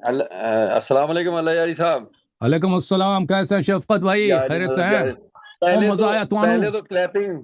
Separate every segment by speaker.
Speaker 1: السلام علیکم اللہ یاری صاحب.
Speaker 2: علیکم السلام. کیسے ہیں شفقت بھائی؟ خیریت سے ہیں؟
Speaker 1: پہلے تو کلیپنگ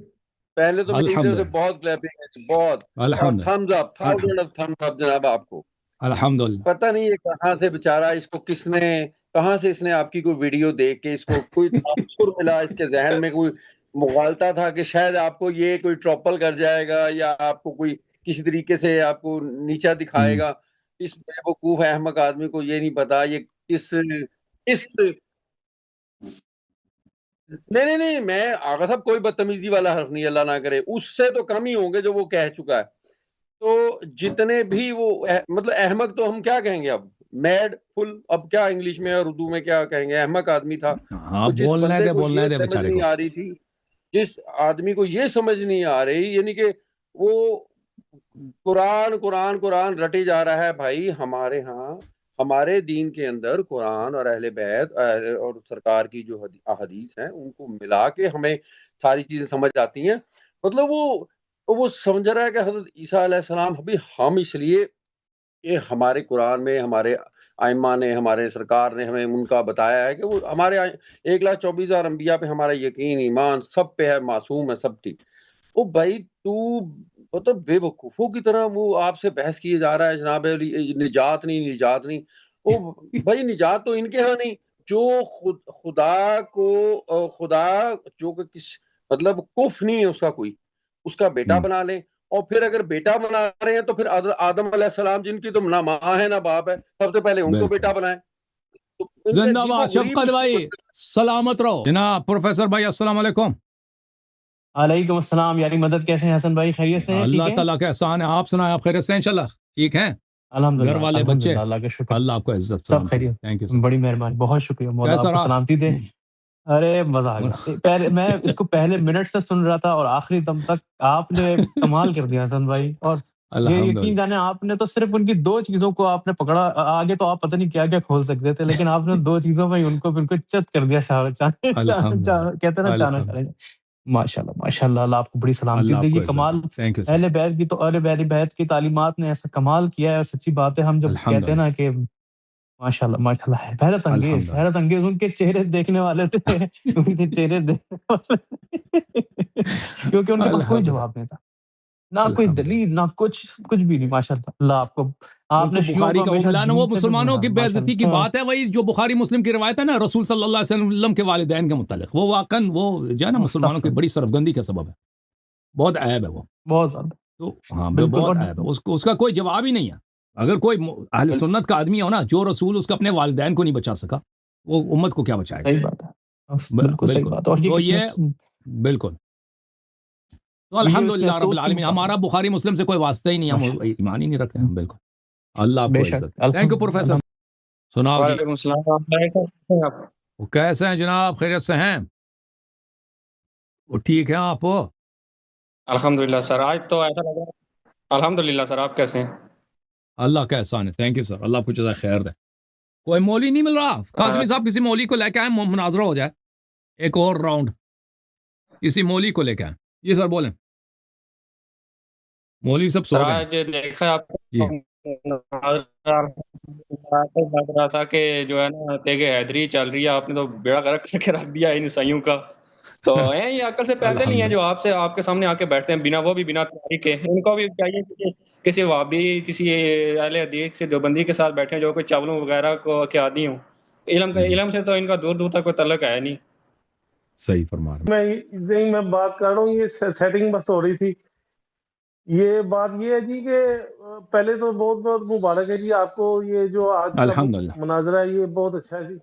Speaker 1: پہلے تو میری طرف سے بہت کلیپنگ ہے, بہت, اور thumbs up, thousand of thumbs up جناب آپ کو.
Speaker 2: الحمدللہ.
Speaker 1: پتہ نہیں یہ کہاں سے بیچارہ, اس کو کس نے, کہاں سے اس نے آپ کی کوئی ویڈیو دیکھ کے اس کو کوئی تاثر ملا, اس کے ذہن میں کوئی مغالطہ تھا کہ شاید آپ کو یہ کوئی ٹروپل کر جائے گا یا آپ کو کوئی کسی طریقے سے آپ کو نیچا دکھائے گا. اس بیوقوف احمق آدمی کو یہ نہیں پتا یہ کس نہیں میں آغا صاحب کوئی بدتمیزی والا حرف نہیں, اللہ نہ کرے, اس سے تو کم ہی ہوں گے جو وہ کہہ چکا ہے. تو جتنے بھی وہ مطلب احمق تو ہم کیا کہیں گے اب, میڈ فل, اب کیا انگلش میں اور اردو میں کیا کہیں گے, احمق آدمی تھا. تو جس بندے کو یہ سمجھ نہیں آ رہی تھی, جس آدمی کو یہ سمجھ نہیں آ رہی, یعنی کہ وہ قرآن رٹی جا رہا ہے. بھائی ہمارے ہاں ہمارے دین کے اندر قرآن اور اہل بیت اور سرکار کی جو احادیث ہیں ان کو ملا کے ہمیں ساری چیزیں سمجھ آتی ہیں. مطلب وہ سمجھ رہا ہے کہ حضرت عیسیٰ علیہ السلام ابھی ہم اس لیے کہ ہمارے قرآن میں ہمارے ائمہ نے, ہمارے سرکار نے ہمیں ان کا بتایا ہے کہ وہ ہمارے 1,24,000 انبیاء پہ ہمارا یقین ایمان سب پہ ہے, معصوم ہے, سب ٹھیک. وہ بھائی تو مطلب بے وقوفوں کی طرح وہ آپ سے بحث کیے جا رہا ہے جناب, نجات نہیں. وہ بھائی نجات تو ان کے ہاں نہیں, جو خدا جو کہ کس مطلب کف نہیں ہے اس کا کوئی, اس کا بیٹا بنا لیں, اور پھر اگر بیٹا بنا رہے ہیں تو پھر آدم علیہ السلام جن کی تو نہ ماں ہے نہ باپ ہے, سب سے پہلے ان کو بیٹا بنائیں.
Speaker 2: زندہ باد شفقت بھائی, سلامت رہو جناب. پروفیسر بھائی السلام علیکم.
Speaker 3: علیکم السلام یاری مدد, کیسے ہیں حسن بھائی؟ خیریت سے ہیں؟
Speaker 2: اللہ تعالیٰ کا احسان ہے, آپ سنائیں, آپ خیریت سے ہیں انشاءاللہ؟ ٹھیک ہیں
Speaker 3: الحمدللہ,
Speaker 2: گھر والے بچے؟
Speaker 3: اللہ کا شکر,
Speaker 2: اللہ آپ کو عزت
Speaker 3: سب خیریت,
Speaker 2: تھینک یو.
Speaker 3: بڑی مہربانی, بہت شکریہ مولا, آپ کو سلامتی دے. ارے مزہ آ گیا, پہلے میں اس کو پہلے منٹ سے سن رہا تھا اور آخری دم تک آپ نے کمال کر دیا حسن بھائی. اور یہ یقین جانے آپ نے تو صرف ان کی 2 چیزوں کو آپ نے پکڑا, آگے تو آپ پتہ نہیں کیا کیا کھول سکتے تھے, لیکن آپ نے 2 چیزوں میں ان کو بالکل چت کر دیا. کہتے ہیں نا چانا. ماشاء اللہ, اللہ آپ کو بڑی سلامتی دے. یہ کمال اہل بیت کی, تو اہل بیت کی تعلیمات نے ایسا کمال کیا ہے. اور سچی بات ہے, ہم جب کہتے ہیں نا کہ ماشاء اللہ حیرت انگیز ان کے چہرے دیکھنے والے تھے, ان کے چہرے کیونکہ ان کے پاس کوئی جواب نہیں تھا, نہ کوئی دلیل, نہ کچھ بھی نہیں. ماشاء اللہ آپ کو, آپ نے
Speaker 2: بخاری کا وہ مسلمانوں کی بے عزتی کی بات ہے, وہی جو بخاری مسلم کی روایت ہے نا رسول صلی اللہ علیہ وسلم کے والدین کے متعلق, وہ واقعاً وہ جو ہے نا مسلمانوں کی بڑی سرفگندی کا سبب ہے, بہت عیب ہے وہ,
Speaker 3: بہت زیادہ.
Speaker 2: تو ہاں بہت عیب ہے, اس کا کوئی جواب ہی نہیں ہے. اگر کوئی اہل سنت کا آدمی ہو نا, جو رسول اس کو اپنے والدین کو نہیں بچا سکا, وہ امت کو کیا بچائے گا؟
Speaker 3: صحیح بات ہے, بالکل صحیح بات. اور
Speaker 2: یہ بالکل, تو الحمدللہ رب العالمین, ہمارا بخاری مسلم سے کوئی واسطہ ہی نہیں, ہم ایمان ہی نہیں رکھتے ہیں. بالکل, اللہ آپ کو عزت. Thank you professor. سناؤ جی.
Speaker 4: وعلیکم السلام,
Speaker 2: وہ کیسے ہیں جناب؟ خیریت سے ہیں؟ وہ ٹھیک ہے آپ؟
Speaker 4: الحمدللہ سر, آج تو ایسا لگ رہا ہے. الحمدللہ سر, آپ کیسے ہیں؟
Speaker 2: اللہ کا احسان ہے, تھینک یو سر, اللہ آپ کو جزائے خیر دے. کوئی مولوی نہیں مل رہا قاسمی صاحب؟ کسی مولوی کو لے کے آئے, مناظرہ ہو جائے, ایک اور راؤنڈ, کسی مولوی کو لے کے آئے. جی سر بولیں. مولوی سب سو گئے.
Speaker 4: آج دیکھا آپ لگ رہا تھا کہ جو ہے نا تیغ حیدری چل رہی ہے, آپ نے تو بیڑا غرق کر کے رکھ دیا ان عیسائیوں کا. تو ہیں یہ عقل سے پیدل نہیں ہے جو آپ کے سامنے آ کے بیٹھتے ہیں بنا, وہ بھی بنا تیاری کے. ان کو بھی چاہیے کہ کسی وہابی, کسی اہل حدیث سے دیوبندی کے ساتھ بیٹھے جو کوئی چاولوں وغیرہ کو کے عادی ہوں. علم سے تو ان کا دور تک کوئی تعلق ہے نہیں.
Speaker 2: صحیح فرما رہا ہوں.
Speaker 5: میں بات کر رہا ہوں, یہ سیٹنگ بس ہو رہی تھی. یہ بات یہ ہے جی کہ پہلے تو بہت بہت مبارک ہے جی آپ کو, یہ جو آج کا مناظرہ ہے یہ بہت اچھا ہے جی.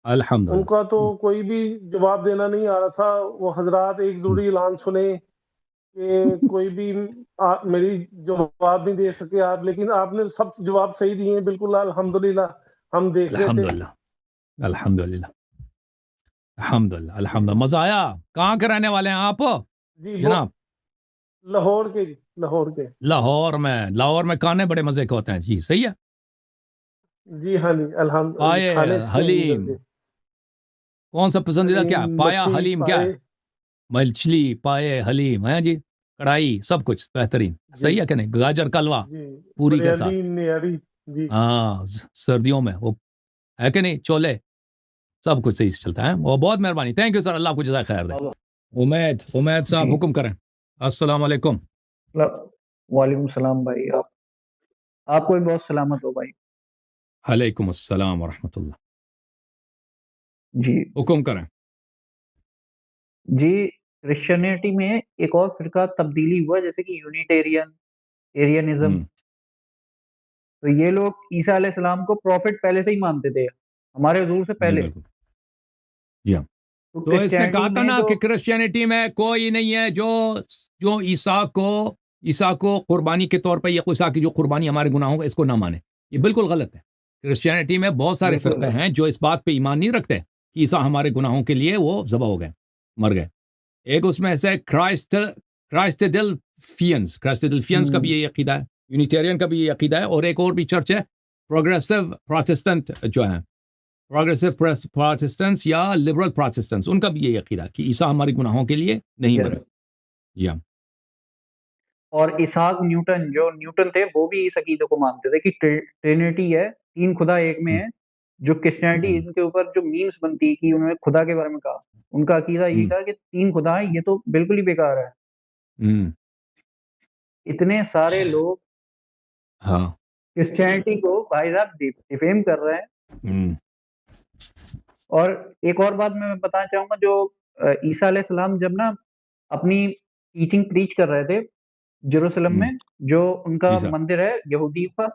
Speaker 2: الحمدللہ.
Speaker 5: ان کا تو کوئی بھی جواب دینا نہیں آ رہا تھا. وہ حضرات ایک ضروری اعلان سنیں کہ کوئی بھی میری جواب نہیں دے سکے آپ, لیکن آپ نے سب جواب صحیح دیے ہیں. بالکل الحمدللہ, ہم دیکھ رہے تھے.
Speaker 2: الحمدللہ الحمدللہ. مزہ آیا. کہاں کے رہنے والے ہیں آپ
Speaker 5: جی
Speaker 2: جناب؟
Speaker 5: لاہور کے.
Speaker 2: لاہور میں کھانے بڑے مزے کے ہوتے ہیں جی. صحیح ہے
Speaker 5: جی. ہاں جی الحمدللہ.
Speaker 2: پائے حلیم کون سا پسندیدہ؟ کیا پایا حلیم کیا ہے؟ مچھلی, پائے حلیم ہے جی, کڑھائی, سب کچھ بہترین. صحیح ہے کہ نہیں؟ گاجر کا حلوہ پوری کے ساتھ. ہاں سردیوں میں وہ ہے کہ نہیں چولے سب کچھ صحیح سے چلتا ہے. وہ بہت مہربانی, تھینک یو سر, اللہ کو جزائے خیر دے. امید صاحب حکم کریں. السلام علیکم.
Speaker 6: وعلیکم السلام بھائی, آپ کو بھی بہت سلامت ہو بھائی.
Speaker 2: علیکم السلام ورحمۃ اللہ.
Speaker 6: جی
Speaker 2: حکم کریں.
Speaker 6: جی کرسچینٹی میں ایک اور فرقہ تبدیلی ہوا جیسے کہ یونیٹیرین ایرینزم. تو یہ لوگ عیسیٰ علیہ السلام کو پروفٹ پہلے سے ہی مانتے تھے, ہمارے حضور سے پہلے.
Speaker 2: جی ہاں, تو اس نے کہا تھا نا کہ کرسچینٹی میں کوئی نہیں ہے جو عیسیٰ کو قربانی کے طور پہ یا عیسیٰ کی جو قربانی ہمارے گناہوں کا اس کو نہ مانے. یہ بالکل غلط ہے. کرسچینٹی میں بہت سارے فرقے ہیں جو اس بات پہ ایمان نہیں رکھتے کہ عیسیٰ ہمارے گناہوں کے لیے وہ ذبح ہو گئے, مر گئے. ایک اس میں سے کرائسٹیڈلفینس کا بھی یہ عقیدہ ہے, یونیٹیرین کا بھی یہ عقیدہ ہے, اور ایک اور بھی چرچ ہے پروگریسو پروٹسٹنٹ جو ہیں, پروگریسو پروٹسٹنٹس یا لبرل پروٹسٹنٹس, ان کا بھی یہ عقیدہ کہ عیسیٰ ہمارے گناہوں کے لیے نہیں مرے. یا
Speaker 6: اور اسحاق نیوٹن, جو نیوٹن تھے, وہ بھی اس عقیدے کو مانتے تھے کہ ٹرینٹی ہے, تین خدا ایک میں ہے. جو کرسچینٹی ان کے اوپر جو میمز بنتی کہ انہوں نے خدا کے بارے میں کہا, ان کا عقیدہ یہ تھا کہ تین خدا ہیں, یہ تو بالکل ہی بیکار ہے. اتنے سارے لوگ کرسچینٹی کو بھائی صاحب ڈیفیم کر رہے ہیں. اور ایک اور بات میں بتانا چاہوں گا, جو عیسیٰ علیہ السلام جب نا اپنی ٹیچنگ پریچ کر رہے تھے جیروسلم میں, جو ان کا مندر ہے یہودیوں کا,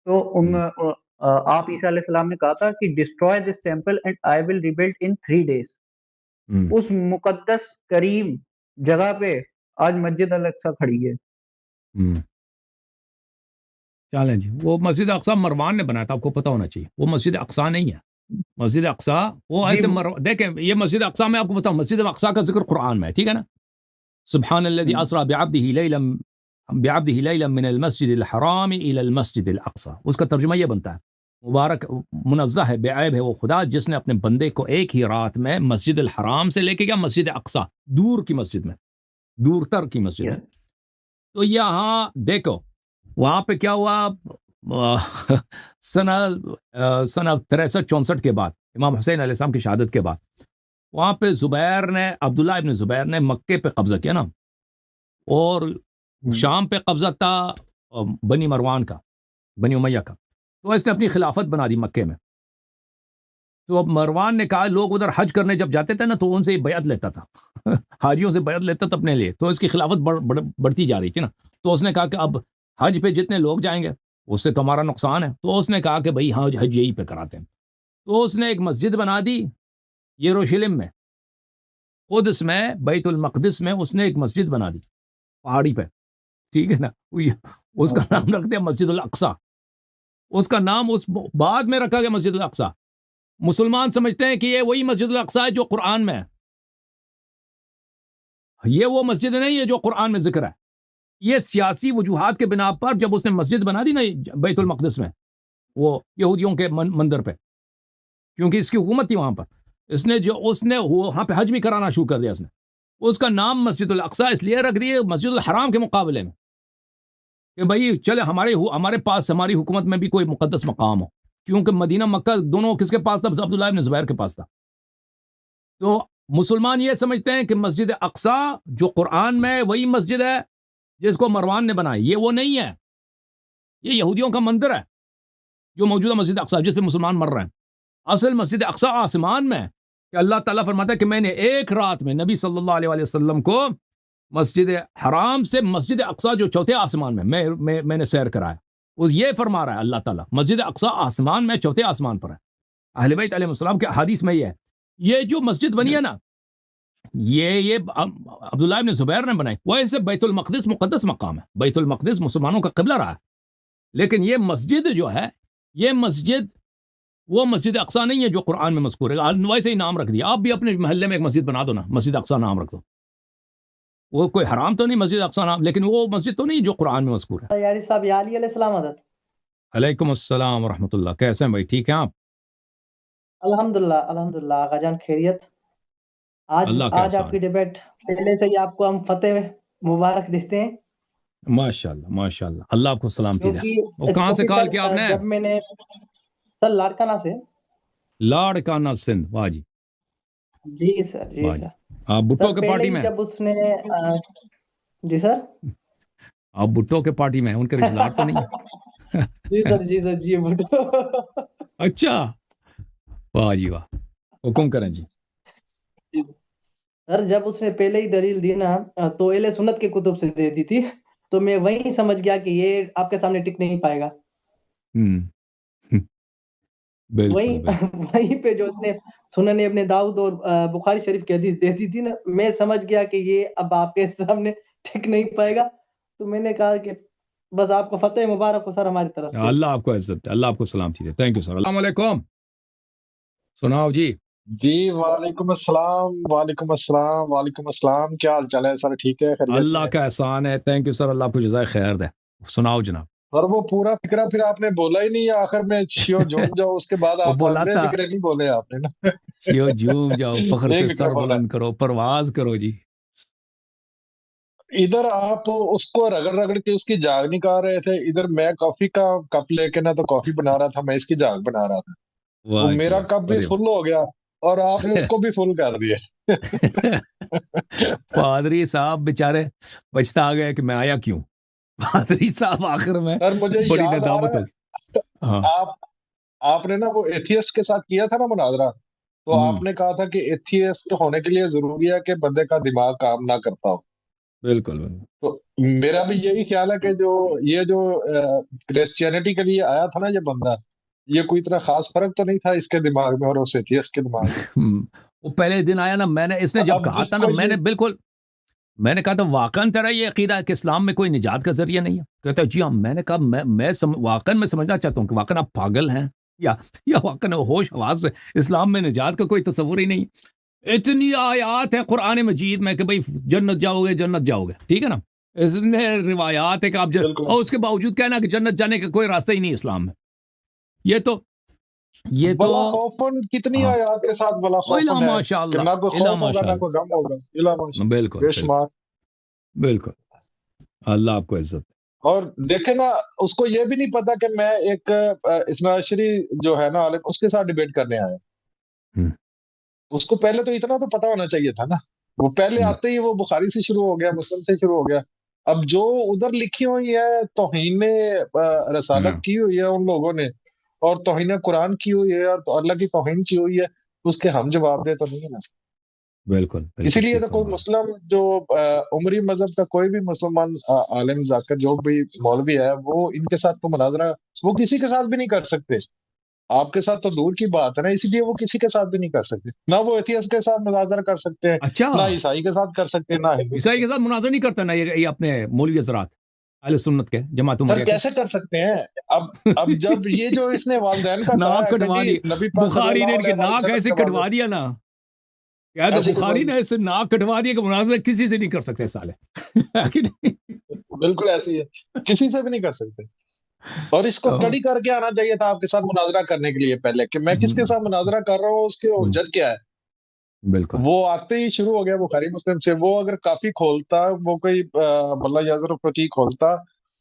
Speaker 6: تو آپ عیسیٰ علیہ السلام نے کہا تھا کہ destroy this temple and I will rebuild in 3 days. اس مقدس کریم جگہ پہ آج مسجد الاقصی کھڑی ہے.
Speaker 2: چلیں جی, وہ مسجد اقصی مروان نے بنایا تھا, آپ کو پتہ ہونا چاہیے. وہ مسجد اقصی نہیں ہے. مسجد اقصی وہ ایسے دیکھیں, یہ مسجد اقصی میں آپ کو بتاؤں, مسجد اقصی کا ذکر قرآن میں ہے, ٹھیک ہے نا. سبحان الذی اسری بعبدہ لیلا من المسجد الحرام الى المسجد الاقصی. اس کا ترجمہ یہ بنتا ہے, مبارک منزہ ہے, بے عیب ہے وہ خدا جس نے اپنے بندے کو ایک ہی رات میں مسجد الحرام سے لے کے گیا مسجد اقصی, دور کی مسجد میں, دور تر کی مسجد میں. تو یہاں دیکھو وہاں پہ کیا ہوا, سنہ 63-64 کے بعد, امام حسین علیہ السلام کی شہادت کے بعد, وہاں پہ عبداللہ ابن زبیر نے مکے پہ قبضہ کیا نا, اور شام پہ قبضہ تھا بنی مروان کا, بنی امیہ کا. تو اس نے اپنی خلافت بنا دی مکے میں. تو اب مروان نے کہا, لوگ ادھر حج کرنے جب جاتے تھے نا تو ان سے بیعت لیتا تھا, حاجیوں سے بیعت لیتا تھا اپنے لیے, تو اس کی خلافت بڑھتی جا رہی تھی نا. تو اس نے کہا کہ اب حج پہ جتنے لوگ جائیں گے اس سے تو ہمارا نقصان ہے. تو اس نے کہا کہ بھئی ہاں حج یہی پہ کراتے ہیں. تو اس نے ایک مسجد بنا دی یروشلم میں, قدس میں, بیت المقدس میں اس نے ایک مسجد بنا دی پہاڑی پہ, ٹھیک ہے نا. اس کا نام رکھ دیا مسجد الاقصی. اس کا نام اس بعد میں رکھا گیا مسجد الاقصی. مسلمان سمجھتے ہیں کہ یہ وہی مسجد الاقصی ہے جو قرآن میں ہے. یہ وہ مسجد نہیں ہے جو قرآن میں ذکر ہے. یہ سیاسی وجوہات کے بنا پر جب اس نے مسجد بنا دی نا بیت المقدس میں, وہ یہودیوں کے مندر پہ, کیونکہ اس کی حکومت تھی وہاں پر, اس نے وہاں پہ حج بھی کرانا شروع کر دیا. اس کا نام مسجد الاقصی اس لیے رکھ دیا مسجد الحرام کے مقابلے میں, کہ بھئی چلے ہمارے پاس ہماری حکومت میں بھی کوئی مقدس مقام ہو, کیونکہ مدینہ مکہ دونوں کس کے پاس تھا, عبداللہ ابن زبیر کے پاس تھا. تو مسلمان یہ سمجھتے ہیں کہ مسجد اقصی جو قرآن میں وہی مسجد ہے جس کو مروان نے بنائی. یہ وہ نہیں ہے, یہ یہودیوں کا مندر ہے جو موجودہ مسجد اقصی جس پہ مسلمان مر رہے ہیں. اصل مسجد اقصی آسمان میں, کہ اللہ تعالیٰ فرماتا ہے کہ میں نے ایک رات میں نبی صلی اللہ علیہ وسلم کو مسجد حرام سے مسجد اقصی جو چوتھے آسمان میں نے سیر کرایا. وہ یہ فرما رہا ہے اللہ تعالیٰ, مسجد اقصی آسمان میں چوتھے آسمان پر ہے. اہل بیت علیہ السلام کے حدیث میں یہ ہے. یہ جو مسجد بنی ہے نا, یہ عبداللہ ابن زبیر نے بنائی. وہ اسے بیت المقدس مقدس مقام ہے, بیت المقدس مسلمانوں کا قبلہ رہا ہے. لیکن یہ مسجد جو ہے, یہ مسجد وہ مسجد اقصی نہیں ہے جو قرآن میں مذکور ہے. ویسے ہی نام رکھ دیا. آپ بھی اپنے محلے میں ایک مسجد بنا دو نا, مسجد اقصی نام رکھ دو. وہ کوئی حرام تو نہیں مسجد اقصی نام, لیکن وہ مسجد تو نہیں جو قرآن میں مذکور ہے.
Speaker 7: یاری صاحب, یا علی علیہ السلام حضرت.
Speaker 2: علیکم السلام ورحمۃ اللہ. کیسے ہیں بھائی, ٹھیک ہیں آپ؟
Speaker 7: الحمدللہ آقا جان خیریت. آج آپ کی ڈیبیٹ پہلے سے ہی آپ کو ہم فتح مبارک دیتے ہیں.
Speaker 2: माशाल्लाह माशाल्लाह, अल्लाह आपको सलामती दे।
Speaker 7: क्योंकि
Speaker 2: और कहाँ से कॉल किया आपने?
Speaker 7: जब मैंने सर लाड़काना से।
Speaker 2: लाड़काना सिंध, वाह जी
Speaker 7: जी सर, जी
Speaker 2: वाह जी।
Speaker 7: सर।
Speaker 2: आप भुट्टो
Speaker 7: सर
Speaker 2: के
Speaker 7: पहले
Speaker 2: पार्टी
Speaker 7: ही
Speaker 2: में?
Speaker 7: जब उसने जी सर।
Speaker 2: आप भुट्टो के पार्टी में हैं, उनके रिश्तेदार तो नहीं है?
Speaker 7: जी सर, जी सर, जी भुट्टो।
Speaker 2: अच्छा, वाह जी वाह, हुक्म करें जी।
Speaker 7: सर जब उसने पहले ही दलील दी ना, तो एले सुन्नत के कुतुब से दे दी थी, तो मैं वहीं समझ गया कि ये आपके सामने टिक नहीं पाएगा। वहीं वहीं पे जो उसने सुनन इब्न दाऊद और बुखारी शरीफ की हदीस दे दी थी ना, मैं समझ गया कि ये अब आपके सामने टिक नहीं पाएगा। तो मैंने कहा कि बस आपको फतेह मुबारक हो सर हमारी तरफ से।
Speaker 2: अल्लाह आपको इज्जत, अल्लाह आपको सलामती दे। Thank you sir. अस्सलाम वालेकुम। सुनाओ जी।
Speaker 8: जी वालेकुम अस्सलाम, वालेकुम अस्सलाम, वालेकुम अस्सलाम। क्या हाल चाल है सर? ठीक है, खैरियत से?
Speaker 2: अल्लाह का एहसान है। थैंक यू सर, अल्लाह आपको जज़ाए खैर दे। सुनाओ जनाब।
Speaker 8: और वो पूरा फिक्रा फिर आपने बोला ही नहीं, आखिर में शियो झूम जाओ, उसके बाद
Speaker 2: वो
Speaker 8: आप
Speaker 2: बोला
Speaker 8: अगले
Speaker 2: था
Speaker 8: फिक्रे नहीं बोले आपने ना।
Speaker 2: शियो झूम जाओ, फख्र
Speaker 8: एक
Speaker 2: से
Speaker 8: फिक्रा
Speaker 2: सर
Speaker 8: बोला।
Speaker 2: बुलंद करो, परवाज करो जी।
Speaker 8: इधर आप उसको रगड़ रगड़ के उसकी जाग निकाल रहे थे, इधर मैं कॉफी का कप लेके ना तो कॉफी बना रहा था, मैं इसकी जाग बना रहा था। वो
Speaker 2: वाह जी
Speaker 8: मेरा
Speaker 2: वाह,
Speaker 8: कप भी
Speaker 2: अरे
Speaker 8: फुल हो गया और आपने उसको भी फुल कर दिया।
Speaker 2: पादरी साहब बेचारे पछता गए कि मैं आया क्यों। पादरी साहब आखिर में
Speaker 8: सर मुझे
Speaker 2: बड़ी
Speaker 8: याद आ
Speaker 2: नदामत
Speaker 8: रहा
Speaker 2: होगी।
Speaker 8: है,
Speaker 2: हाँ
Speaker 8: आपने ना वो एथियस्ट के साथ किया था ना मुनाजरा, तो आपने कहा था कि एथियस्ट होने के लिए जरूरी है कि बंदे का दिमाग काम ना करता हो।
Speaker 2: बिल्कुल बिल्कुल।
Speaker 8: तो मेरा भी यही ख्याल है कि जो क्रिश्चियनिटी के लिए आया था ना ये बंदा, ये कोई इतना खास फर्क तो नहीं था इसके दिमाग में और उस एथियस्ट के दिमाग में।
Speaker 2: वो पहले दिन आया ना, मैंने इसने जब
Speaker 8: अब
Speaker 2: कहा था ना,
Speaker 8: जिसको ये
Speaker 2: मैंने बिल्कुल मैंने कहा था वाकन तेरा ये अकीदा है कि इस्लाम में कोई निजात का जरिया नहीं है? कहता है जी हाँ। मैंने कहा वाकन में समझना चाहता हूँ कि वाकन आप पागल हैं या वाकन होश हवास से इस्लाम में निजात का कोई तस्वुर ही नहीं। इतनी आयात है कुरान मजीद में कि भाई जन्नत जाओगे जन्नत जाओगे, ठीक है ना। इसने रिवायात है कि आप
Speaker 8: बिल्कुल
Speaker 2: और उसके बावजूद कहना कि जन्नत जाने का कोई रास्ता ही नहीं इस्लाम में। ये तो
Speaker 8: बला खौफन कितनी
Speaker 2: हाँ,
Speaker 8: आयात के साथ बला खौफन
Speaker 2: इला
Speaker 8: है कि
Speaker 2: माशाअल्लाह,
Speaker 8: ना कोई
Speaker 2: इला
Speaker 8: खौफ होगा ना
Speaker 2: माशाअल्लाह।
Speaker 8: कोई गम होगा, इला माशाअल्लाह,
Speaker 2: बिल्कुल बिल्कुल
Speaker 8: बेशुमार।
Speaker 2: बिल्कुल, अल्लाह आपको इज्जत।
Speaker 8: और देखे ना, उसको ये भी नहीं पता कि मैं एक इस्माइली जो है ना आलिम, उसके साथ डिबेट करने आया। उसको पहले तो इतना तो पता होना चाहिए था ना। वो पहले आते ही वो बुखारी से शुरू हो गया, मुस्लिम से शुरू हो गया। अब जो उधर लिखी हुई है तौहीन रसालत की हुई है उन लोगों ने, और तौहीन कुरान की हुई है, और तो अल्लाह की तौहीन की हुई है, उसके हम जवाब दे तो नहीं है ना।
Speaker 2: बिल्कुल
Speaker 8: इसीलिए तो कोई मुस्लिम जो उमरी मजहब का कोई भी मुसलमान आलिम जाकर जो भी मौलवी है, वो इनके साथ तो मुनाजरा वो किसी के साथ भी नहीं कर सकते। आपके साथ तो दूर की बात है ना, इसीलिए वो किसी के साथ भी नहीं कर सकते। ना वो एथियस्ट के साथ मुनाजरा कर सकते हैं,
Speaker 2: अच्छा,
Speaker 8: ना ईसाई के साथ कर सकते हैं, ना हिंदू
Speaker 2: ईसाई के साथ मुनाजरा नहीं करता ना ये अपने मौलवी हजरात अहले सुन्नत के जमात
Speaker 8: सर
Speaker 2: उमरिया
Speaker 8: कैसे कर सकते हैं? अब जब ये जो इसने वालदैन का कहा
Speaker 2: नाक
Speaker 8: है कि
Speaker 2: कटवा
Speaker 8: जी
Speaker 2: दिया
Speaker 8: नबी पाक
Speaker 2: बुखारी ने,
Speaker 8: सल्लल्लाहु
Speaker 2: इनके
Speaker 8: अलैहि
Speaker 2: नाक
Speaker 8: वसल्लम
Speaker 2: ऐसे
Speaker 8: के वालिद
Speaker 2: कटवा दिया ना, क्या तो
Speaker 8: ऐसे
Speaker 2: बुखारी
Speaker 8: कटवा
Speaker 2: ने ऐसे नाक कटवा दिया कि मुनाजरा किसी से नहीं कर सकते साले। है कि नहीं?
Speaker 8: बिल्कुल ऐसे ही है, किसी से भी नहीं कर सकते। और इसको स्टडी करके आना चाहिए था आपके साथ मुनाजरा करने के लिए पहले, कि मैं किसके साथ मुनाजरा कर रहा हूँ, उसकी हुज्जत क्या है।
Speaker 2: बिल्कुल।
Speaker 8: वो आते ही शुरू हो गया बुखारी मुस्लिम से। वो अगर काफी खोलता, वो कोई बल्ला याजर फकीह खोलता,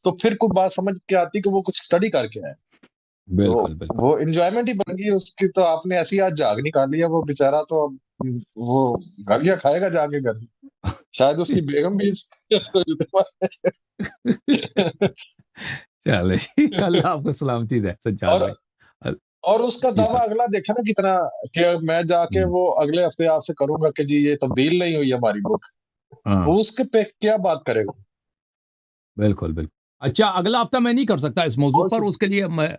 Speaker 8: तो फिर कोई बात समझ के आती कि वो कुछ स्टडी करके आए।
Speaker 2: बिल्कुल
Speaker 8: तो
Speaker 2: बिल्कुल।
Speaker 8: वो एंजॉयमेंट ही बन गई उसकी। तो आपने ऐसी आज जाग निकाली है, वो बेचारा तो अब वो गालियां खाएगा जाके घर। शायद उसकी बेगम भी उसको जूते मारे।
Speaker 2: चलो जी, अल्लाह आपको सलामती दे सज्जाद
Speaker 8: और
Speaker 2: भाई।
Speaker 8: और उसका
Speaker 2: जी
Speaker 8: दावा
Speaker 2: सर।
Speaker 8: अगला देखा ना कितना, कि मैं जाके वो अगले हफ्ते आपसे करूंगा कि जी ये तब्दील नहीं हुई हमारी बुक।
Speaker 2: हाँ
Speaker 8: वो उसके पे क्या बात करेगा?
Speaker 2: बिल्कुल बिल्कुल। अच्छा, अगला हफ्ता मैं नहीं कर सकता इस मौजू पर, उसके लिए मैं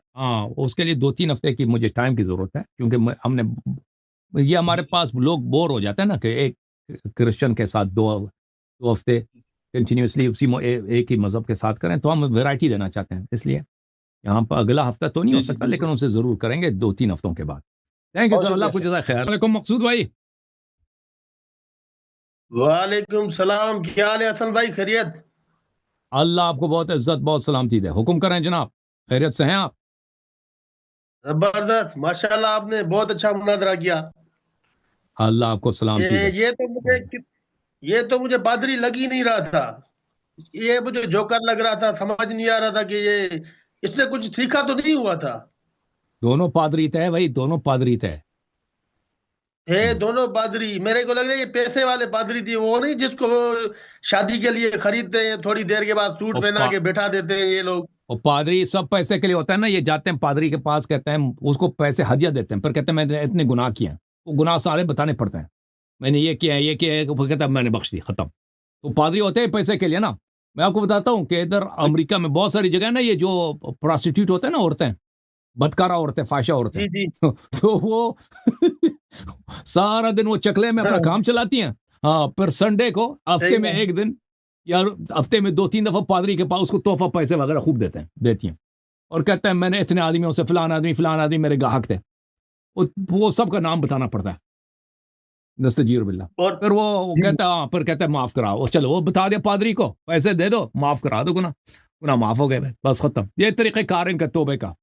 Speaker 2: उसके लिए 2-3 हफ्ते की मुझे टाइम की जरूरत है, क्योंकि हमने ये हमारे पास लोग बोर हो जाते हैं ना कि एक क्रिश्चियन के साथ 2 हफ्ते कंटिन्यूसली एक ही मजहब के साथ करें, तो हम वैरायटी देना चाहते हैं। इसलिए यहाँ पर अगला हफ्ता तो नहीं हो सकता, लेकिन उनसे जरूर करेंगे 2-3 हफ्तों के बाद। थैंक यू सर, अल्लाह आपको जज़ाए खैर। वालेकुम मकसूद भाई।
Speaker 9: वालेकुम सलाम, क्या हाल है हसन भाई? खैरियत?
Speaker 2: अल्लाह आपको बहुत इज्जत बहुत सलामती दे। हुक्म करें जनाब, खैरियत से हैं आप?
Speaker 9: जबरदस्त, माशाल्लाह, आपने बहुत अच्छा मुनाजरा किया।
Speaker 2: अल्लाह आपको सलामती दे।
Speaker 9: ये तो मुझे पादरी लग ही नहीं रहा था। ये मुझे जोकर लग रहा था, समझ नहीं आ रहा था कि ये इसने कुछ सीखा तो नहीं हुआ था।
Speaker 2: दोनों पादरी थे भाई, दोनों पादरी थे।
Speaker 9: दोनों पादरी, मेरे को लग रहा है ये पैसे वाले पादरी थी, वो नहीं जिसको वो शादी के लिए खरीदते हैं, थोड़ी देर के बाद सूट पहना के बैठा देते हैं ये लोग।
Speaker 2: और पादरी सब पैसे के लिए होता है ना, ये जाते हैं पादरी के पास, कहते हैं उसको पैसे हदिया देते हैं, पर कहते हैं मैंने इतने गुनाह किए हैं, वो गुनाह सारे बताने पड़ते हैं, मैंने ये किया है, ये किया है, वो कहता है मैंने बख्श दी, खत्म। तो पादरी होते हैं पैसे के लिए ना। मैं आपको बताता हूँ कि इधर अमेरिका में बहुत सारी जगह ना, ये जो प्रोस्टिट्यूट होते हैं ना, औरतें, बदकारा औरतें, फाशा औरतें,
Speaker 9: जी जी।
Speaker 2: तो वो सारा दिन वो चकले में अपना काम चलाती हैं। हाँ, पर संडे को हफ्ते में एक दिन या हफ्ते में 2-3 दफा पादरी के पास उसको तोहफा पैसे वगैरह खूब देती हैं, और कहते हैं मैंने इतने आदमियों से फलान आदमी मेरे गाहक थे, वो सबका नाम बताना पड़ता है, नस्तजीर बिल्ला। फिर वो कहता है हाँ, फिर कहता है माफ कराओ, चलो वो बता दिया पादरी को, पैसे दे दो, माफ करा दो, गुना माफ हो गए, बस खत्म। ये तरीके कार इनका तोबे का।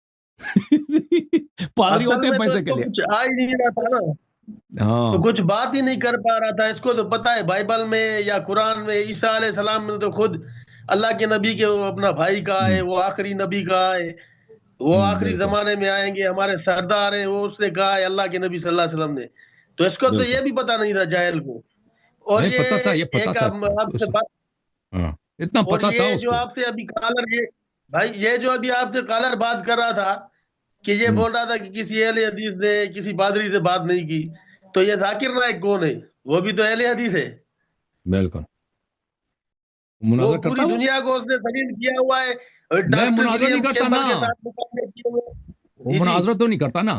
Speaker 2: पादरी होते हैं पैसे के लिए।
Speaker 9: आ ही नहीं रहा था ना, तो कुछ बात ही नहीं कर पा रहा था। इसको तो पता है बाइबल में या कुरान में ईसा अलैहिस्सलाम ने तो खुद अल्लाह के नबी के वो अपना भाई कहा है, वो आखिरी नबी कहा है, वो आखिरी जमाने में आएंगे, हमारे सरदार हैं, वो उसने कहा है अल्लाह के नबी सल्लल्लाहु अलैहि वसल्लम ने। तो इसको तो ये भी पता नहीं था जाहिल को। और ये
Speaker 2: पता था, ये पता
Speaker 9: एक
Speaker 2: था
Speaker 9: आपसे बात,
Speaker 2: इतना पता था
Speaker 9: ये
Speaker 2: उसको।
Speaker 9: जो आपसे अभी कॉलर, ये भाई ये जो अभी आपसे कॉलर बात कर रहा था कि ये बोल रहा था कि किसी अहले हदीस ने किसी पादरी से बात नहीं की, तो ये जाकिर नाइक कौन है? वो भी तो अहले हदीस है।
Speaker 2: बिल्कुल,
Speaker 9: वो पूरी दुनिया को उसने दलील किया हुआ है।
Speaker 2: मैं मुनाजरा नहीं करता ना, वो मुनाजरा तो नहीं करता ना,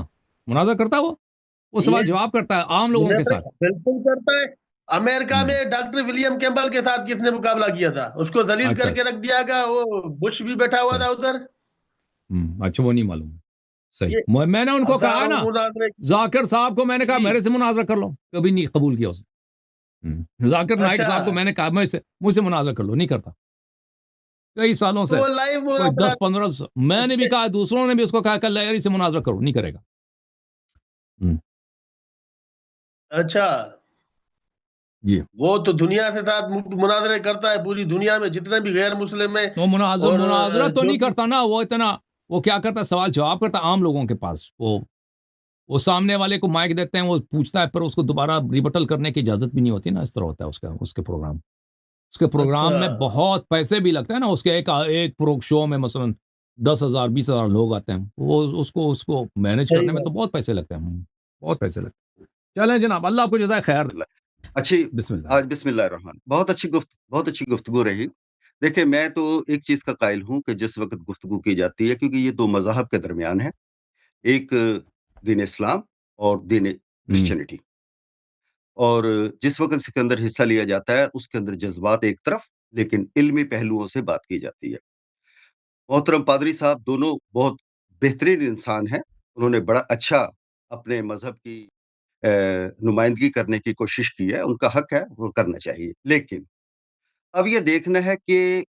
Speaker 2: मुनाजरा करता वो सवाल जवाब करता है आम लोगों के साथ।
Speaker 9: बिल्कुल करता है। अमेरिका में डॉक्टर विलियम कैम्पबेल के साथ किसने मुकाबला किया था? उसको दलील करके रख दिया गया, वो बुश भी बैठा हुआ था उधर।
Speaker 2: अच्छा, वो नहीं मालूम। सही, मैंने उनको कहा ना, जाकिर साहब को मैंने कहा मेरे से मुनाजरा कर लो, कभी नहीं कबूल किया उसने। जाकिर नाइक साहब को मैंने कहा मुझसे मुनाजरा कर लो, नहीं करता कई सालों से, कोई 10-15। मैंने भी कहा, दूसरों ने भी उसको कहा कल से मुनाजरा करो, नहीं करेगा।
Speaker 9: अच्छा
Speaker 2: जी,
Speaker 9: वो तो दुनिया से साथ मुनाजरे करता है, पूरी दुनिया में जितने भी गैर मुस्लिम है।
Speaker 2: तो मुनाजरा तो नहीं करता ना, वो क्या करता है, सवाल जवाब करता आम लोगों के पास। वो सामने वाले को माइक देते हैं, वो पूछता है, पर उसको दोबारा रिबटल करने की इजाजत भी नहीं होती ना, इस तरह होता है उसके प्रोग्राम में बहुत पैसे भी लगते हैं ना। उसके एक शो में मसलन 10,000-20,000 लोग आते हैं, वो उसको मैनेज करने में तो बहुत पैसे लगते हैं, बहुत पैसे लगते हैं। चलें जनाब, अल्लाह आपको जज़ाए खैर।
Speaker 10: अच्छी बिस्मिल्लाह, बहुत अच्छी गुफ्तगू रही। देखिए, मैं तो एक चीज का कायल हूं कि जिस वक्त गुफ्तगू की जाती है, क्योंकि ये दो मज़हब के दरमियान है, एक दीन इस्लाम और दीन क्रिश्चियनिटी, और जिस वक्त इसके अंदर हिस्सा लिया जाता है उसके अंदर जज्बात एक तरफ, लेकिन इल्मी पहलुओं से बात की जाती है। मोहतरम पादरी साहब दोनों बहुत बेहतरीन इंसान हैं, उन्होंने बड़ा अच्छा अपने मजहब की नुमाइंदगी करने की कोशिश की है, उनका हक है, वो करना चाहिए। लेकिन अब ये देखना है कि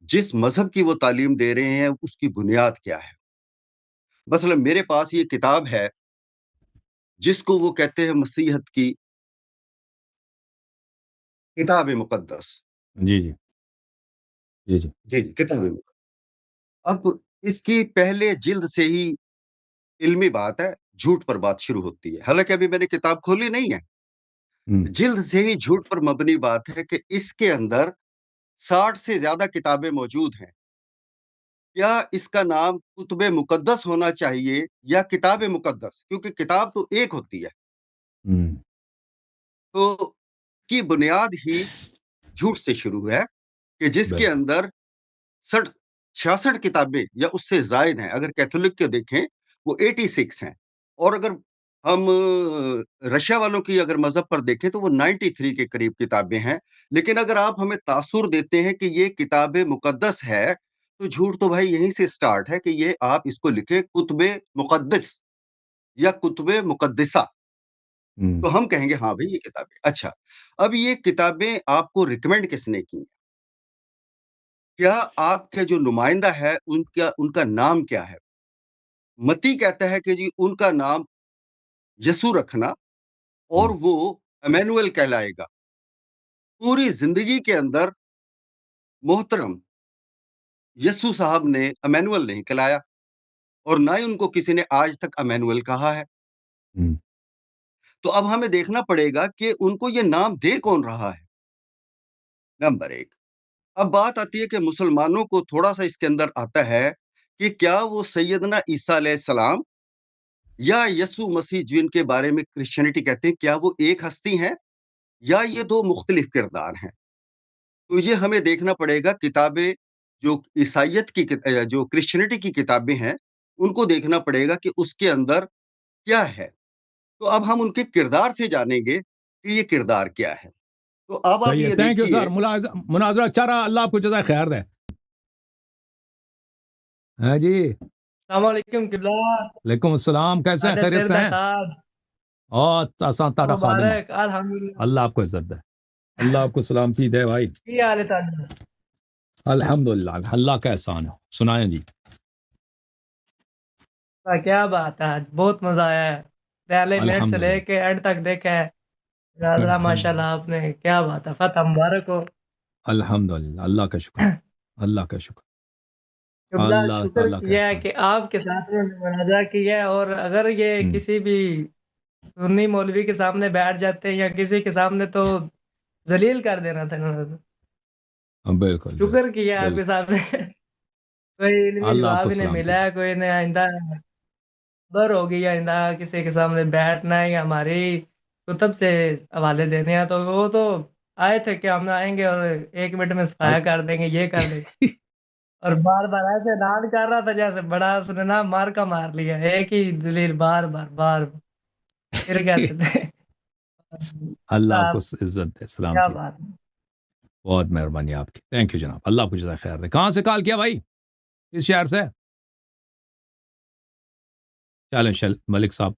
Speaker 10: जिस मजहब की वो तालीम दे रहे हैं उसकी बुनियाद क्या है। मसलन मेरे पास ये किताब है जिसको वो कहते हैं मसीहत की किताब मुकद्दस।
Speaker 2: जी जी जी जी
Speaker 10: जी किताब मुकद्दस। अब इसकी पहले जिल्द से ही इल्मी बात है, झूठ पर बात शुरू होती है। हालांकि अभी मैंने किताब खोली नहीं है, जिल्द से ही झूठ पर मबनी बात है कि इसके अंदर 60 से ज्यादा किताबें मौजूद हैं। क्या इसका नाम कुतुबे मुकद्दस होना चाहिए या किताबे मुकद्दस? क्योंकि किताब तो एक होती है। तो की बुनियाद ही झूठ से शुरू है कि जिसके अंदर 66 किताबें या उससे जायद हैं। अगर कैथोलिक के देखें वो 86 हैं, और अगर हम रशिया वालों की अगर मजहब पर देखें तो वो 93 के करीब किताबें हैं। लेकिन अगर आप हमें तासुर देते हैं कि ये किताबे मुकद्दस है, तो झूठ तो भाई यहीं से स्टार्ट है कि ये आप इसको लिखे कुतुबे मुकद्दस या कुतुबे मुकद्दिसा, तो हम कहेंगे हाँ भाई ये किताबें। अच्छा, अब ये किताबें आपको रिकमेंड किसने की? क्या आपके जो नुमाइंदा है उनका नाम क्या है? मती कहता है कि जी उनका नाम यसु रखना और वो इमैनुअल कहलाएगा। पूरी जिंदगी के अंदर मोहतरम यस्सु साहब ने अमैनुअल नहीं कहलाया और ना ही उनको किसी ने आज तक अमैनुअल कहा है। तो अब हमें देखना पड़ेगा कि उनको ये नाम दे कौन रहा है, नंबर 1। अब बात आती है कि मुसलमानों को थोड़ा-सा इसके अंदर आता है कि क्या वो सैयदना ईसा अलैहिस्सलाम या यस्सु मसीह जिनके बारे में क्रिश्चियनिटी कहते हैं, क्या वो एक हस्ती हैं या ये 2 मुख्तलिफ किरदार हैं? तो ये हमें देखना पड़ेगा। किताबें जो ईसाइयत की जो क्रिश्चियनिटी की किताबें हैं, उनको देखना पड़ेगा कि उसके अंदर क्या है। तो अब हम उनके किरदार से जानेंगे कि ये किरदार क्या है। तो अब आप ये
Speaker 2: थैंक यू
Speaker 10: देखिए।
Speaker 2: सर, मुनाजरा अच्छा रहा, अल्लाह आपको जज़ाए खैर दे। हाँ जी,
Speaker 7: अस्सलामुअलैकुम किबला।
Speaker 2: वालेकुम अस्सलाम, कैसे हैं, खैरियत से हैं? और आसान तारा खादिम,
Speaker 7: मुबारक अल्हम्दुलिल्लाह।
Speaker 2: अल्लाह आपको इज्जत दे, अल्लाह आपको सलामती दे भाई।
Speaker 7: की हाल है ताजा?
Speaker 2: अल्हम्दुलिल्लाह, अल्लाह का एहसान है। सुनाएं जी।
Speaker 7: क्या बात है, आज बहुत मजा आया है। पहले मिनट से
Speaker 2: अल्हम्दुलिल्लाह,
Speaker 7: लेके एंड तक देखा है। नाज़रा माशाल्लाह, आपने क्या बात है, फतह मुबारक हो।
Speaker 2: अल्हम्दुलिल्लाह, अल्लाह का शुक्र, अल्लाह का शुक्र,
Speaker 7: किबला
Speaker 2: अल्लाह
Speaker 7: शुक्र
Speaker 2: ताला का
Speaker 7: किया है
Speaker 2: एहसान।
Speaker 7: कि आपके साथ में मुनाजा किया है, और अगर ये किसी भी सुन्नी मौलवी के सामने बैठ जाते हैं या किसी के सामने, तो जलील कर देना था इन्होंने।
Speaker 2: बिल्कुल
Speaker 7: शुक्र किया आपके सामने कोई इल्मी
Speaker 2: अल्लाह
Speaker 7: जवाब
Speaker 2: आपको
Speaker 7: इन्हें
Speaker 2: सलामती
Speaker 7: मिला है, कोई ने आइंदा खबर होगी, आइंदा किसी के सामने बैठना है या हमारी कुतुब से हवाले देने हैं, तो वो तो आए थे कि हम आएंगे और 1 मिनट में सफाया कर देंगे, ये कर देंगे। और बार-बार ऐसे ऐलान कर रहा था जैसे बड़ा उसने ना मार का मार लिया, एक ही दलील बार-बार फिर कहते थे।
Speaker 2: अल्लाह आपको
Speaker 7: आप
Speaker 2: इज्जत दे,
Speaker 7: क्या
Speaker 2: सलामती दे।
Speaker 7: बात है।
Speaker 2: बहुत मेहरबानी आपकी, थैंक यू जनाब, अल्लाह आपको जज़ाए खैर दे। कहाँ से कॉल किया भाई, किस शहर से? चलें मलिक साहब।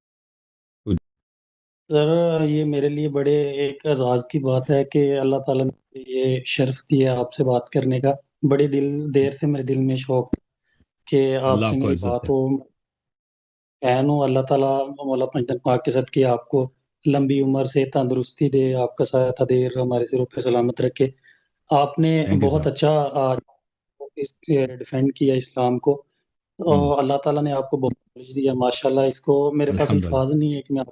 Speaker 11: सर ये मेरे लिए बड़े एक एजाज़ की बात है कि अल्लाह ताला ने ये शर्फ दिया आपसे बात करने का। बड़ी देर से मेरे दिल में शौक कि
Speaker 2: अल्लाह
Speaker 11: आपसे
Speaker 2: आपको
Speaker 11: मेरी
Speaker 2: इज्जत
Speaker 11: बात
Speaker 2: दे।
Speaker 11: हो। फैन हूँ, अल्लाह ताला मौला पंजतन पाक के सदके आपको लंबी उम्र से तंदुरुस्ती दे, आपका साया देर हमारे सिरों पे सलामत रखे। आपने
Speaker 2: थैंक यू
Speaker 11: बहुत
Speaker 2: सर।
Speaker 11: अच्छा डिफेंड किया इस्लाम को, और अल्लाह ताला ने आपको बहुत नॉलेज दिया माशाल्लाह। इसको मेरे पास
Speaker 2: अल्हम्दुलिल्लाह,
Speaker 11: अल्फाज नहीं है कि मैं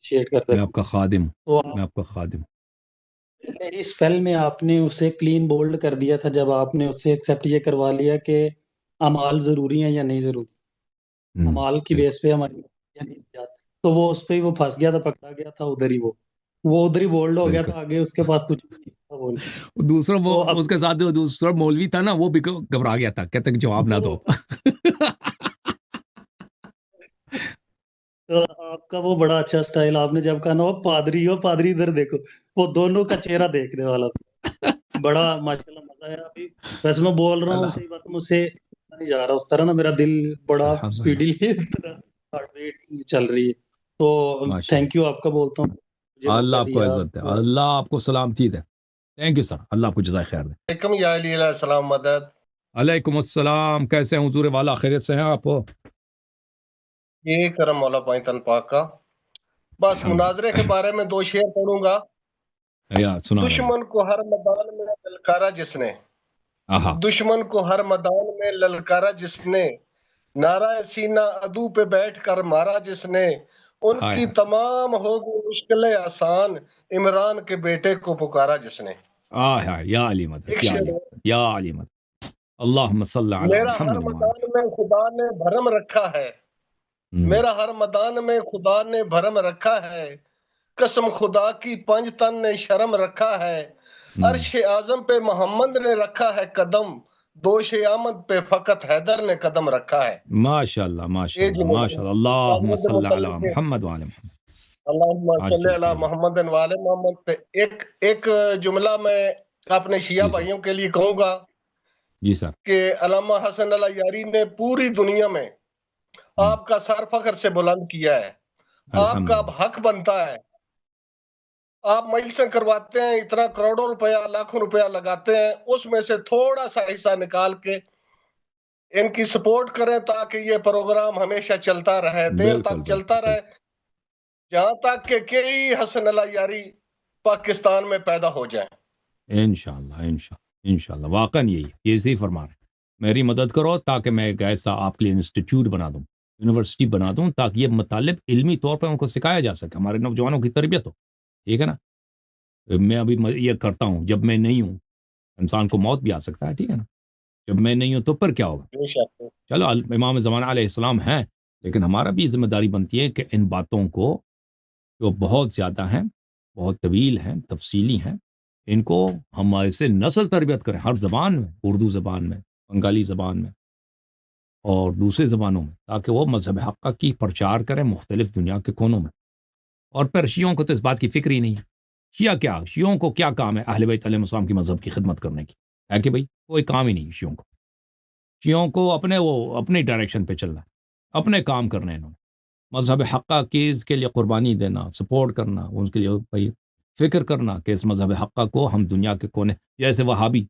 Speaker 11: शेयर कर
Speaker 2: मैं
Speaker 11: सकूं।
Speaker 2: आपका खादिम,
Speaker 11: तो
Speaker 2: मैं आपका खादिम।
Speaker 11: मेरी स्पेल में आपने उसे क्लीन बोल्ड कर दिया था जब आपने उससे एक्सेप्ट ये करवा लिया कि अमाल जरूरी है या नहीं जरूरी। अमाल की बेस पे हमारी या नहीं जात। तो वो उस पे ही वो फंस गया था, पकड़ा गया था उधर ही, वो उधर ही बोल्ड हो गया था, आगे उसके पास कुछ नहीं था बोलने।
Speaker 2: दूसरा वो
Speaker 11: तो अब
Speaker 2: उसके साथ जो दूसरा मौलवी था ना, वो भी घबरा गया था, कहते कि जवाब ना दो।
Speaker 11: तो आपका वो बड़ा अच्छा स्टाइल, आपने जब कहा ना वो पादरी इधर देखो, वो दोनों का चेहरा देखने वाला था। बड़ा माशाल्लाह मजा आया। अभी वैसे मैं बोल रहा हूँ, सही बात है, मुझसे नहीं जा रहा उस तरह ना, मेरा दिल बड़ा स्पीडी हार्ट रेट चल रही है। तो थैंक यू आपका बोलता हूँ।
Speaker 2: अल्लाह आपको इज्जत दे, अल्लाह आपको सलामती दे। थैंक यू सर, अल्लाह आपको जज़ाए खैर दे।
Speaker 9: मदद।
Speaker 2: अलैकुम अस्सलाम, कैसे हैं हुजूर वाला, खैरियत से हैं आप?
Speaker 9: ये करम मौला पंजतन पाक का। बस मुनाजरे के बारे में 2 शेर पढ़ूंगा। दुश्मन को हर मैदान में ललकारा जिसने, दुश्मन को हर मैदान में ललकारा जिसने, नारा सीना अदू पे बैठ कर मारा जिसने, उनकी तमाम होगी मुश्किलें आसान, इमरान के बेटे को पुकारा जिसने।
Speaker 2: या अली मदद, या अली मदद। अल्लाहुम्मा सल्ली अला
Speaker 9: मेरा हर मैदान में खुदा ने भरम रखा है, मेरा हर मैदान में खुदा ने भरम रखा है, कसम खुदा की पंजतन ने शर्म रखा है, अर्श आजम पे मोहम्मद ने रखा है कदम, दोश आमद पे फकत हैदर ने कदम रखा है।
Speaker 2: माशाअल्लाह माशाअल्लाह माशाअल्लाह। अल्लाहुम्मा सल्ली अला मुहम्मद व आले मुहम्मद,
Speaker 9: अल्लाहुम्मा सल्ली अला मुहम्मद व आले मुहम्मद। पे एक जुमला मैं अपने शिया भाइयों के लिए कहूंगा
Speaker 2: जी सर,
Speaker 9: कि अल्लामा हसन अल यारी ने पूरी दुनिया में आपका सर फख्र से बुलंद किया है। आपका अब हक बनता है। आप मजलिसें करवाते हैं, इतना करोड़ों रुपया लाखों रुपया लगाते हैं, उसमें से थोड़ा सा हिस्सा निकाल के इनकी सपोर्ट करें ताकि ये प्रोग्राम हमेशा चलता रहे, देर तक चलता रहे, जहां तक कि कई हसन अल यारी पाकिस्तान में पैदा हो जाएं।
Speaker 2: इंशाअल्लाह इंशाअल्लाह। इंशाल्लाह वाकई यही ये सही फरमा रहे, मेरी मदद करो ताकि मैं एक ऐसा आपके लिए इंस्टीट्यूट बना दूँ, यूनिवर्सिटी बना दूँ, ताकि ये मतलब इल्मी तौर पर उनको सिखाया जा सके, हमारे नौजवानों की तरबियत हो, ठीक है ना। मैं अभी ये करता हूँ, जब मैं नहीं हूँ इंसान को मौत भी आ सकता है, ठीक है ना, जब मैं नहीं हूँ तो फिर क्या होगा। चलो इमाम ज़माना अलैहिस्सलाम हैं, लेकिन हमारा भी जिम्मेदारी बनती है कि इन बातों को जो बहुत ज़्यादा हैं, बहुत तवील हैं, तफसीली हैं, इनको हम ऐसे नस्ल तरबियत करें हर ज़बान में, उर्दू ज़बान में, बंगाली ज़बान में और दूसरे ज़बानों में, ताकि वो मज़हब हक़ की प्रचार करें मुख्तलिफ़ दुनिया के कोनों में। और फिर शियों को तो इस बात की फ़िक्र ही नहीं है। शिया क्या, शियों को क्या काम है अहले बैत अलैहिस्सलाम की मज़हब की खिदमत करने की, है कि भाई कोई काम ही नहीं है शियों को। शियों को अपने डायरेक्शन पे चलना है, अपने काम करने हैं इन्होंने, मज़हब हक़ के लिए कुर्बानी देना, सपोर्ट करना, उसके लिए भाई फ़िक्र करना कि इस मज़हब हक़ को हम दुनिया के कोने, जैसे वहाबी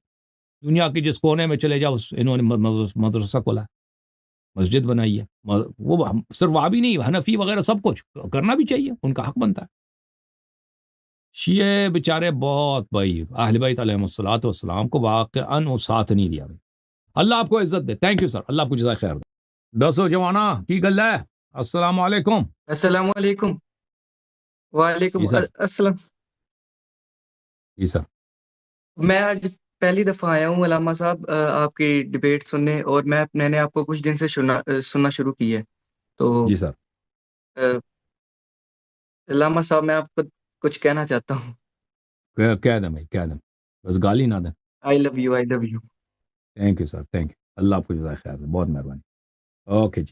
Speaker 2: दुनिया के जिस कोने में चले जाओ इन्होंने मदरसा खोला, मस्जिद बनाई है। वो सिर्फ वहाबी नहीं, हनफी वगैरह सब कुछ करना भी चाहिए, उनका हक़ बनता है। शिये बेचारे बहुत भाई अहले बैत अलैहिस्सलातु वस्सलाम को वाक़अन वो साथ नहीं दिया भाई। अल्लाह आपको इज़्ज़त दे। थैंक यू सर, अल्लाह आपको जज़ाए खैर दे। दसो जवाना की गल है। अस्सलाम वालेकुम।
Speaker 12: अस्सलाम वालेकुम। वालेकुम अस्सलाम।
Speaker 2: जी सर।
Speaker 12: मैं आज पहली दफ़ा आया हूँ अल्लामा साहब आपकी डिबेट सुनने, और मैंने आपको कुछ दिन से सुनना शुरू की है। तो
Speaker 2: जी सर।
Speaker 12: अल्लामा साहब मैं आपको कुछ कहना चाहता हूँ।
Speaker 2: कह दें भाई, कह दें, बस गाली ना दें।
Speaker 12: I love you, I love you.
Speaker 2: Thank you sir, thank you. अल्लाह आपको जज़ाए खैर दे, बहुत मेहरबानी। ओके जी।